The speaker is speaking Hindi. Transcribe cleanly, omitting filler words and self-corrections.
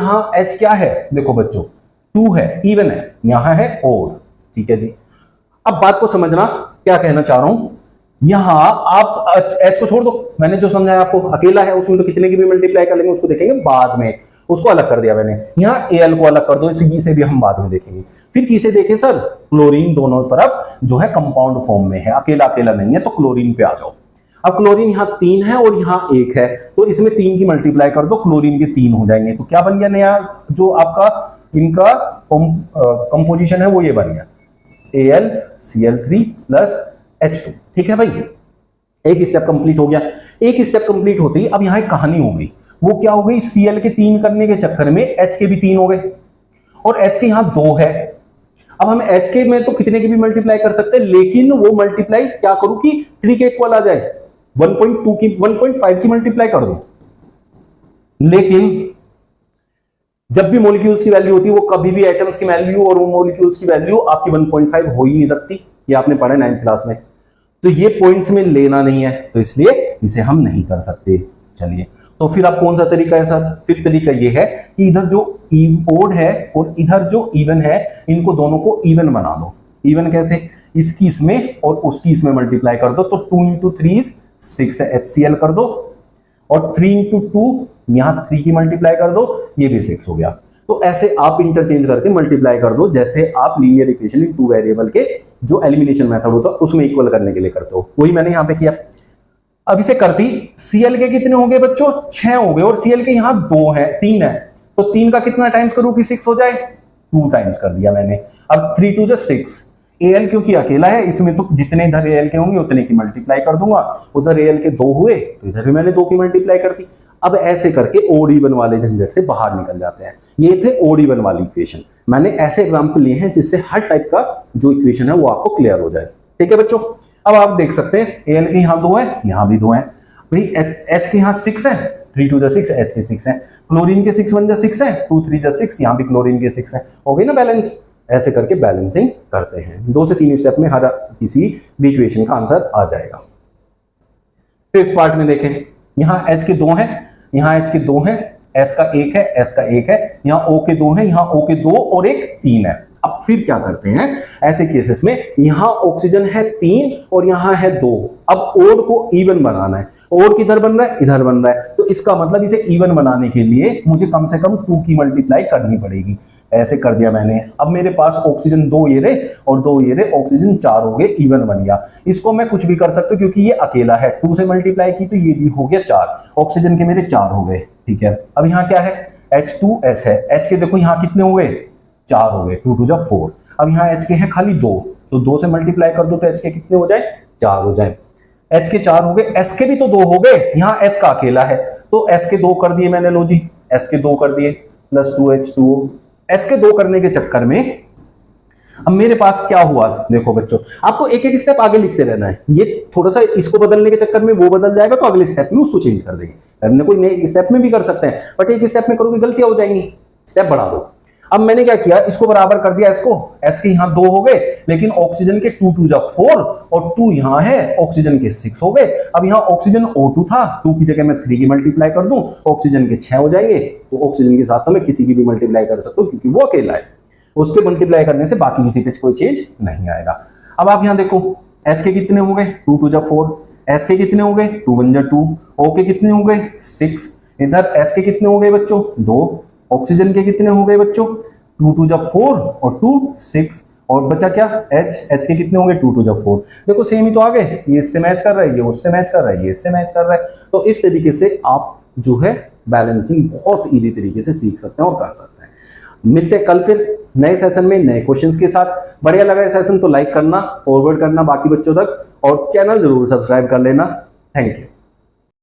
यहां H क्या है, देखो बच्चों 2 है, इवन है, यहां है ओड। ठीक है जी, अब बात को समझना, क्या कहना चाह रहा हूं, यहां आप H को छोड़ दो, मैंने जो समझाया आपको अकेला है, उसमें तो कितने की भी मल्टीप्लाई कर लेंगे, उसको देखेंगे बाद में, उसको अलग कर दिया मैंने। यहाँ Al को अलग कर दो, इसे भी हम बाद में देखेंगे। फिर किसे देखें सर, क्लोरीन दोनों तरफ जो है कंपाउंड फॉर्म में है, अकेला अकेला नहीं है, तो क्लोरीन पे आ जाओ। अब क्लोरीन यहाँ 3 है और यहाँ 1 है, तो इसमें 3 की मल्टीप्लाई कर दो, क्लोरीन के 3 हो जाएंगे। तो क्या बन गया नया, जो आपका इनका कंपोजिशन है वो ये बन गया AlCl3 प्लस H2। ठीक है भाई, एक स्टेप कंप्लीट हो गया। एक स्टेप कंप्लीट होते ही अब यहाँ एक कहानी हो गई, वो क्या हो गई, Cl के 3 करने के चक्कर में H के भी 3 हो गए और H के यहाँ 2 है। अब हम H के में तो कितने की भी मल्टीप्लाई कर सकते हैं, लेकिन वो मल्टीप्लाई क्या करूं कि 3 के इक्वल आ जाए, 1.2 की 1.5 की मल्टीप्लाई कर दो। लेकिन जब भी मॉलिक्यूल्स की वैल्यू होती है, वो कभी भी एटम्स की वैल्यू और वो मॉलिक्यूल्स की वैल्यू आपकी 1.5 हो ही नहीं सकती, ये आपने पढ़ा 9th क्लास में। तो ये पॉइंट्स में लेना नहीं है, तो इसलिए इसे हम नहीं कर सकते। चलिए, तो फिर अब कौन सा तरीका है सर, फिर तरीका ये है कि इधर जो ओड है और इधर जो इवन है, इनको दोनों को इवन बना दो। इवन कैसे, इसकी इसमें और उसकी इसमें मल्टीप्लाई कर दो, तो 2 into 3 is 6 HCl कर दो, और 3 into 2 यहां 3 की मल्टीप्लाई कर दो, ये भी 6 हो गया। तो ऐसे आप इंटरचेंज करके मल्टीप्लाई कर दो, जैसे आप लीनियर इक्वेशन इन 2 वेरिएबल के जो एलिमिनेशन मेथड होता है उसमें इक्वल करने के लिए करते हो, वही मैंने यहां पे किया। अब इसे करती, Cl के कितने हो गए बच्चों, 6 हो गए, और Cl के यहां 2 है, 3 है, तो 3 का कितना टाइम्स करूं कि 6 हो जाए, 2 टाइम्स कर दिया मैंने। अब 3 2 जा 6, Al क्योंकि अकेला है, इसमें तो जितने इधर Al के होंगे उतने की मल्टीप्लाई कर दूंगा, उधर Al के 2 हुए तो इधर भी मैंने 2 की मल्टीप्लाई कर दी। अब ऐसे करके ओड इवन वाले झंझट से बाहर निकल जाते हैं। ये थे ओड इवन वाली इक्वेशन, मैंने ऐसे एग्जांपल लिए हैं जिससे हर टाइप का जो इक्वेशन है वो आपको क्लियर हो जाए। ठीक है बच्चों, अब आप देख सकते हैं Al के यहाँ 2 है, यहाँ भी 2 है भाई, H के यहाँ 6 है, 3 2 जा 6, H के 6 है, क्लोरीन के 6 1 जा 6 है, 2 3 जा 6, यहाँ भी क्लोरीन के 6 है, हो गई ना बैलेंस। ऐसे करके बैलेंसिंग करते हैं, 2 से 3 स्टेप में हर किसी भी इक्वेशन का आंसर आ जाएगा। फिफ्थ पार्ट में देखें, यहाँ H के 2 है, यहाँ H के 2 है, S का 1 है, S का 1 है, यहाँ O के 2 है, यहाँ O के 2 और एक 3 है। अब फिर क्या करते हैं ऐसे केसेस में, यहां ऑक्सीजन है 3 और यहां है 2, अब ओड को इवन बनाना है, ओड किधर बन रहा है, इधर बन रहा है, तो इसका मतलब इसे इवन बनाने के लिए मुझे कम से कम 2 की मल्टीप्लाई करनी पड़ेगी। ऐसे कर दिया मैंने, अब मेरे पास ऑक्सीजन 2 ये रहे और 2 ये रहे, ऑक्सीजन 4 हो गए, इवन बन गया। इसको मैं कुछ भी कर सकता हूं क्योंकि ये अकेला है, 2 से मल्टीप्लाई की तो ये भी हो गया 4, ऑक्सीजन के मेरे 4 हो गए। ठीक है, अब यहाँ क्या है, H2S है, H के देखो यहाँ कितने हो गए, 4 हो गए, 2 2 जा 4। अब यहाँ H के हैं खाली 2, तो 2 से मल्टीप्लाई कर दो तो H के कितने हो जाए, 4 हो जाए। H के 4 हो गए, S के भी तो 2 हो गए, यहाँ S का अकेला है तो S के 2 कर दिए मैंने, लो जी S के 2 कर दिए प्लस 2H2O। S के 2 करने के चक्कर में अब मेरे पास क्या हुआ, देखो बच्चों आपको एक एक स्टेप आगे लिखते रहना है, ये थोड़ा सा इसको बदलने के चक्कर में वो बदल जाएगा तो अगले स्टेप में उसको चेंज कर देंगे, करने कोई नए स्टेप में भी कर सकते हैं, बट एक स्टेप में करोगे गलतियां हो जाएंगी, स्टेप बढ़ा दो। अब मैंने क्या किया, इसको बराबर कर दिया, इसको S के यहाँ 2 हो गए, लेकिन ऑक्सीजन के 2 2 जा 4 और 2 यहाँ है, ऑक्सीजन के 6 हो गए। अब यहाँ ऑक्सीजन O2 था, 2 की जगह मैं 3 की मल्टीप्लाई कर दूं, ऑक्सीजन के 6 हो जाएंगे, तो ऑक्सीजन के साथ तो मैं किसी की भी मल्टीप्लाई कर सकता हूँ क्योंकि वो अकेला है, उसके मल्टीप्लाई करने से बाकी किसी पे कोई चेंज नहीं आएगा। अब आप यहाँ देखो H के कितने हो गए, 2 2 जा 4, S के कितने हो गए, 2 1 जा 2, O के कितने हो गए 6, इधर S के कितने हो गए बच्चों 2, ऑक्सीजन के कितने हो गए बच्चों 2 2 जा 4 और 2 6, और बचा क्या H के कितने हो गए 2 2 जा 4। देखो सेम ही तो आ गए, ये इससे मैच कर रहा है, ये उससे मैच कर रहा है, ये इससे मैच कर रहा है। तो इस तरीके से आप जो है बैलेंसिंग बहुत इजी तरीके से सीख सकते हैं और कर सकते हैं। मिलते हैं कल फिर नए सेशन में नए क्वेश्चंस के साथ। बढ़िया लगा ये सेशन तो लाइक करना, फॉरवर्ड करना बाकी बच्चों तक, और चैनल जरूर सब्सक्राइब कर लेना। Thank you.